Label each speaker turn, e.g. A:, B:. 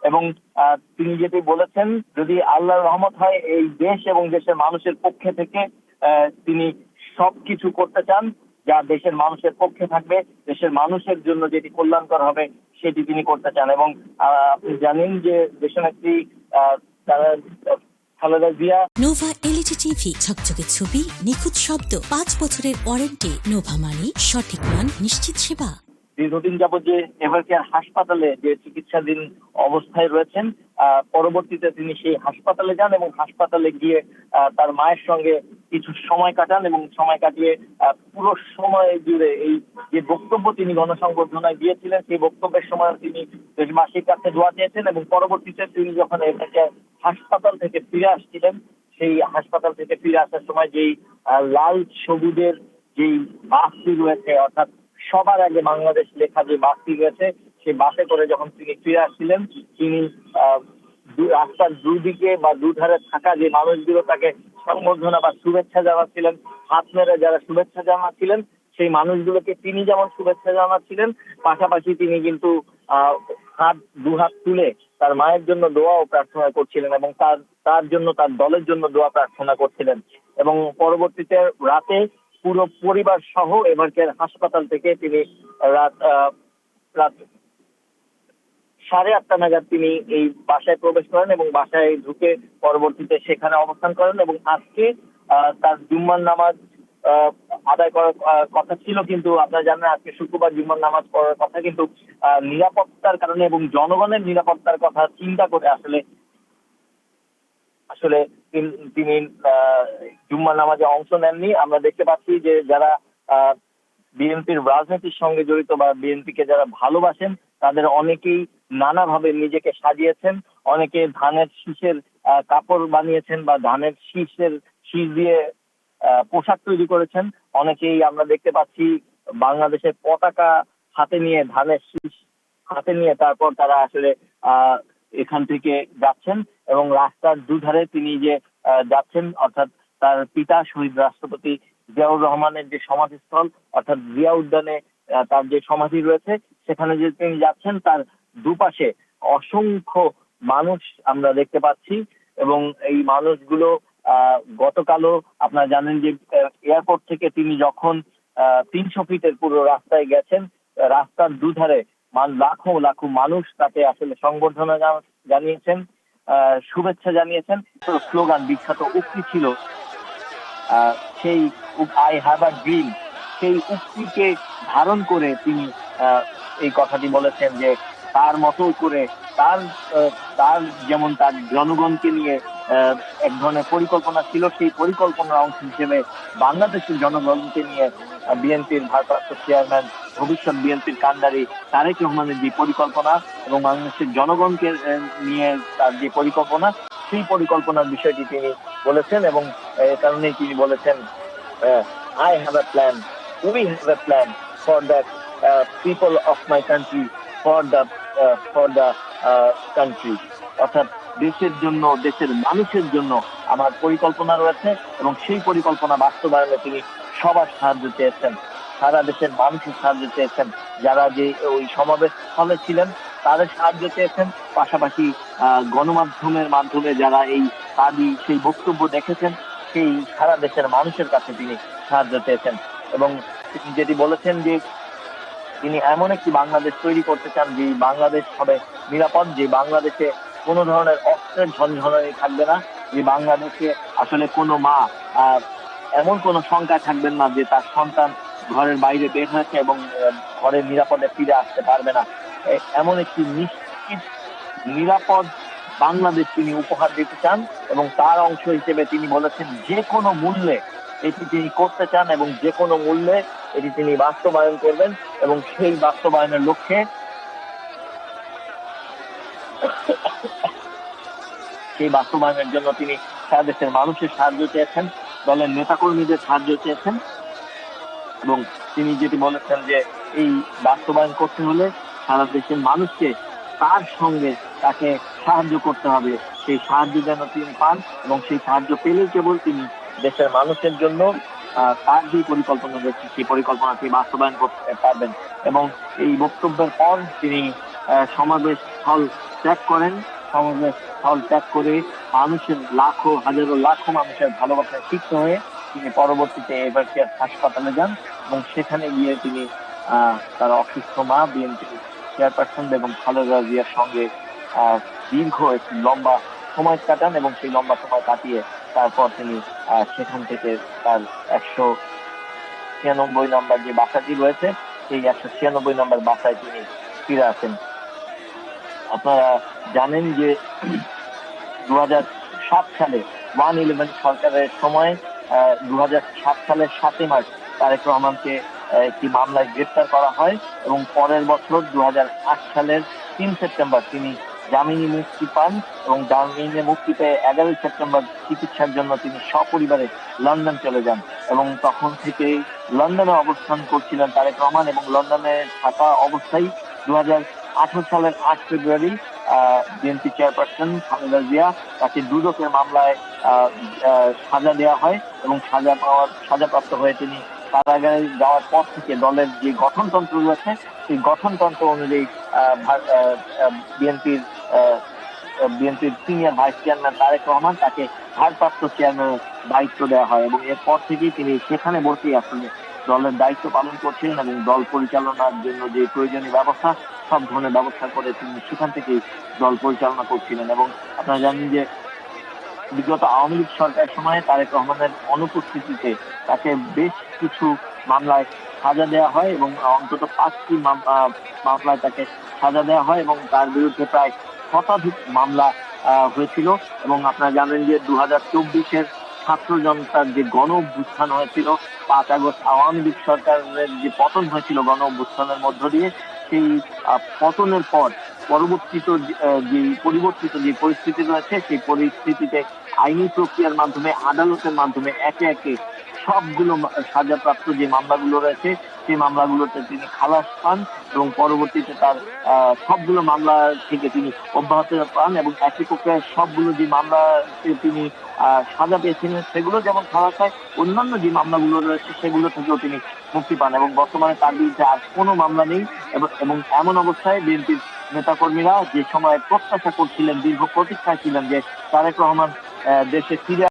A: এবং তিনি যেটি বলেছেন, যদি আল্লাহর রহমত হয় এই দেশ এবং দেশের মানুষের পক্ষে থেকে তিনি সবকিছু করতে চান যা দেশের মানুষের পক্ষে থাকবে, দেশের মানুষের জন্য যেটি কল্যাণকর হবে সেটি তিনি করতে চান। এবং আপনি জানেন যে দেশনেত্রী তারা Khaleda Zia.
B: Nova LED TV, ঝকঝকে ছবি, নিখুঁত শব্দ, 5 বছরের ওয়ারেন্টি। নোভা মানে সঠিক মান, নিশ্চিত সেবা।
A: দীর্ঘদিন যাবত যে এভারকেয়ার হাসপাতালে যে চিকিৎসাধীন অবস্থায় রয়েছেন, পরবর্তীতে তিনি সেই হাসপাতালে যান এবং হাসপাতালে গিয়ে তার মায়ের সঙ্গে কিছু সময় কাটান এবং সময় কাটিয়ে পুরো সময় জুড়ে এই যে বক্তব্য তিনি গণসংবর্ধনায় দিয়েছিলেন, সেই বক্তব্যের সময় তিনি দেশবাসীর কাছে দোয়া চেয়েছেন। এবং পরবর্তীতে তিনি যখন এভারকেয়ার হাসপাতাল থেকে ফিরে আসছিলেন, সেই হাসপাতাল থেকে ফিরে আসার সময় যেই লাল সবুজের যেই বাসটি রয়েছে, অর্থাৎ সবার আগে বাংলাদেশ লেখা যে বাসটি রয়েছে, সেই বাসে করে যখন তিনি ফিরে আসছিলেন, তিনি রাস্তার দুদিকে বা দুধারে থাকা যে মানুষগুলো তাকে সংবর্ধনা বা শুভেচ্ছা জানাচ্ছিলেন, হাত মেরে যারা শুভেচ্ছা জানাচ্ছিলেন, সেই মানুষগুলোকে তিনি যেমন শুভেচ্ছা জানাচ্ছিলেন, পাশাপাশি তিনি কিন্তু দুহাত তুলে তার মায়ের জন্য দোয়া ও প্রার্থনা করছিলেন এবং তার জন্য, তার দলের জন্য দোয়া প্রার্থনা করছিলেন। এবং পরবর্তীতে রাতে পুরো পরিবার সহ এভারকেয়ার হাসপাতাল থেকে তিনি রাত 8:30 নাগাদ তিনি এই বাসায় প্রবেশ করেন এবং বাসায় ঢুকে পরবর্তীতে সেখানে অবস্থান করেন। এবং আজকে তার জুম্মার নামাজ আদায় করার কথা ছিল, কিন্তু আপনারা জানেন আজকে শুক্রবার জুম্মার নামাজ পড়ার কথা, কিন্তু নিরাপত্তার কারণে এবং জনগণের নিরাপত্তার কথা চিন্তা করে আসলে তিনি জুম্মার নামাজে অংশ নেননি। আমরা দেখতে পাচ্ছি যে যারা বিএনপির রাজনীতির সঙ্গে জড়িত বা বিএনপিকে যারা ভালোবাসেন, তাদের অনেকেই নানাভাবে নিজেকে সাজিয়েছেন। অনেকে ধানের শীষের কাপড় বানিয়েছেন বা ধানের শীষ দিয়ে পোশাক তৈরি করেছেন। অনেকেই আমরা দেখতে পাচ্ছি বাংলাদেশের পতাকা হাতে নিয়ে, ধানের শীষ হাতে নিয়ে তারপর তারা আসলে এখান থেকে যাচ্ছেন এবং রাস্তার দুধারে তিনি যে যাচ্ছেন, অর্থাৎ তার পিতা শহীদ রাষ্ট্রপতি জিয়াউর রহমানের যে সমাধিস্থল, অর্থাৎ জিয়া উদ্যানে তার যে সমাধি রয়েছে, সেখানে যে তিনি যাচ্ছেন, তার দুপাশে অসংখ্য মানুষ আমরা দেখতে পাচ্ছি। এবং এই মানুষগুলো গতকালও আপনারা জানেন যে এয়ারপোর্ট থেকে তিনি যখন 300 ফিটের পুরো রাস্তায় গেছেন, রাস্তার দুধারে লাখো লাখো মানুষ তাকে আসলে সংবর্ধনা জানিয়েছেন, শুভেচ্ছা জানিয়েছেন। স্লোগান, বিখ্যাত উক্তি ছিল সেই আই হ্যাভ আ ড্রিম, সেই উক্তিকে ধারণ করে তিনি এই কথাটি বলেছেন যে তার মতো করে তার যেমন তার জনগণকে নিয়ে এক ধরনের পরিকল্পনা ছিল, সেই পরিকল্পনার অংশ হিসেবে বাংলাদেশের জনগণকে নিয়ে বিএনপির ভারপ্রাপ্ত চেয়ারম্যান, ভবিষ্যৎ বিএনপির কান্ডারি তারেক রহমানের যে পরিকল্পনা এবং বাংলাদেশের জনগণকে নিয়ে তার যে পরিকল্পনা, সেই পরিকল্পনার বিষয়টি তিনি বলেছেন। এবং এ কারণেই তিনি বলেছেন I have a plan, we have a plan for the people of my country, for the country, অর্থাৎ দেশের জন্য, দেশের মানুষের জন্য আমার পরিকল্পনা রয়েছে। এবং সেই পরিকল্পনা বাস্তবায়নে তিনি সবার সাহায্য চেয়েছেন, সারা দেশের মানুষের সাহায্য চেয়েছেন, যারা যে ওই সমাবেশ স্থলে ছিলেন তাদের সাহায্য চেয়েছেন, পাশাপাশি গণমাধ্যমের মাধ্যমে যারা সেই বক্তব্য দেখেছেন, সেই সারা দেশের মানুষের কাছে তিনি সাহায্য চেয়েছেন। এবং তিনি যেটি বলেছেন যে তিনি এমন একটি বাংলাদেশ তৈরি করতে চান যে বাংলাদেশ হবে নিরাপদ, যে বাংলাদেশে কোনো ধরনের অস্ত্রের ঝনঝনানি থাকবে না, যে বাংলাদেশে আসলে কোনো মা এমন কোনো শঙ্কা থাকবেন না যে তার সন্তান ঘরের বাইরে বের হয়েছে এবং ঘরের নিরাপদে ফিরে আসতে পারবে না। এমন একটি নিশ্চিত নিরাপদ বাংলাদেশ তিনি উপহার দিতে চান এবং তার অংশ হিসেবে তিনি বলেছেন যে কোনো মূল্যে এটি তিনি করতে চান এবং যে কোনো মূল্যে এটি তিনি বাস্তবায়ন করবেন। এবং সেই বাস্তবায়নের লক্ষ্যে সেই বাস্তবায়নের জন্য তিনি সারা দেশের মানুষের সাহায্য চেয়েছেন, দলের নেতাকর্মীদের সাহায্য চেয়েছেন। এবং তিনি যেটি বলেছেন যে এই বাস্তবায়ন করতে হলে সারা দেশের মানুষকে তার সঙ্গে তাকে সাহায্য করতে হবে, সেই সাহায্য যেন তিনি পান এবং সেই সাহায্য পেলেই কেবল তিনি দেশের মানুষের জন্য তার যে পরিকল্পনা রয়েছে সেই পরিকল্পনাটি বাস্তবায়ন করতে পারবেন। এবং এই বক্তব্যের পর তিনি সমাবেশ স্থল ত্যাগ করেন, সমাজের স্থল ত্যাগ করে মানুষের হাজারো লাখো মানুষের ভালোবাসায় সিক্ত হয়ে তিনি পরবর্তীতে এভারকেয়ার হাসপাতালে যান এবং সেখানে গিয়ে তিনি তার অসুস্থ মা, বিএনপি চেয়ারপারসন এবং খালেদা জিয়ার সঙ্গে দীর্ঘ একটি লম্বা সময় কাটান এবং সেই লম্বা সময় কাটিয়ে তারপর তিনি সেখান থেকে তার 196 নম্বর যে বাসাটি রয়েছে সেই 196 নম্বর বাসায় তিনি ফিরে আসেন। আপনারা জানেন যে 2007 সালে 111 সরকারের সময় 2007 সালের 7 মার্চ তারেক রহমানকে একটি মামলায় গ্রেপ্তার করা হয় এবং পরের বছর 2008 সালের 3 সেপ্টেম্বর তিনি জামিনে মুক্তি পান এবং জামিনে মুক্তি পেয়ে 11 সেপ্টেম্বর চিকিৎসার জন্য তিনি সপরিবারে লন্ডন চলে যান এবং তখন থেকেই লন্ডনে অবস্থান করছিলেন তারেক রহমান এবং লন্ডনে থাকা অবস্থায় 2018 সালের 8 ফেব্রুয়ারি বিএনপি চেয়ারপারসন খালেদা জিয়া তাকে দুদকের মামলায় সাজা দেওয়া হয় এবং সাজাপ্রাপ্ত হয়ে তিনি কারাগারে যাওয়ার পর থেকে দলের যে গঠনতন্ত্র রয়েছে সেই গঠনতন্ত্র অনুযায়ী বিএনপির senior vice chairman Tarique Rahman তাকে ভারপ্রাপ্ত চেয়ারম্যানের দায়িত্ব দেওয়া হয় এবং এরপর থেকেই তিনি সেখানে বসেই আসলে দলের দায়িত্ব পালন করছিলেন এবং দল পরিচালনার জন্য যে প্রয়োজনীয় ব্যবস্থা সব ধরনের ব্যবস্থা করে তিনি সেখান থেকেই দল পরিচালনা করছিলেন। এবং আপনারা জানেন যে বিগত আওয়ামী লীগ সরকারের সময় তারেক রহমানের অনুপস্থিতিতে তাকে বেশ কিছু মামলায় সাজা দেওয়া হয় এবং অন্তত 5টি মামলায় তাকে সাজা দেওয়া হয় এবং তার বিরুদ্ধে প্রায় শতাধিক মামলা হয়েছিল। এবং আপনারা জানেন যে 2024-এর ছাত্র জনতার যে গণ অভ্যুত্থান হয়েছিল 5 আগস্ট আওয়ামী লীগ সরকারের যে পতন হয়েছিল গণ অভ্যুত্থানের মধ্য দিয়ে, সেই পতনের পর পরিবর্তিত যে পরিস্থিতি রয়েছে সেই পরিস্থিতিতে আইনি প্রক্রিয়ার মাধ্যমে আদালতের মাধ্যমে একে একে সবগুলো সাজাপ্রাপ্ত যে মামলাগুলো রয়েছে সেই মামলাগুলোতে তিনি খালাস পান এবং পরবর্তীতে তার সবগুলো মামলা থেকে তিনি অব্যাহতি পান এবং একই প্রক্রিয়ায় সবগুলো যে মামলাতে তিনি সাজা পেয়েছিলেন সেগুলো যেমন খালাস হয়, অন্যান্য যে মামলাগুলো রয়েছে সেগুলো থেকেও তিনি মুক্তি পান এবং বর্তমানে তার বিরুদ্ধে আর কোনো মামলা নেই। এবং এমন অবস্থায় বিএনপির নেতাকর্মীরা যে সময় প্রত্যাশা করছিলেন, দীর্ঘ প্রতীক্ষায় ছিলেন যে তারেক রহমান দেশে ফিরে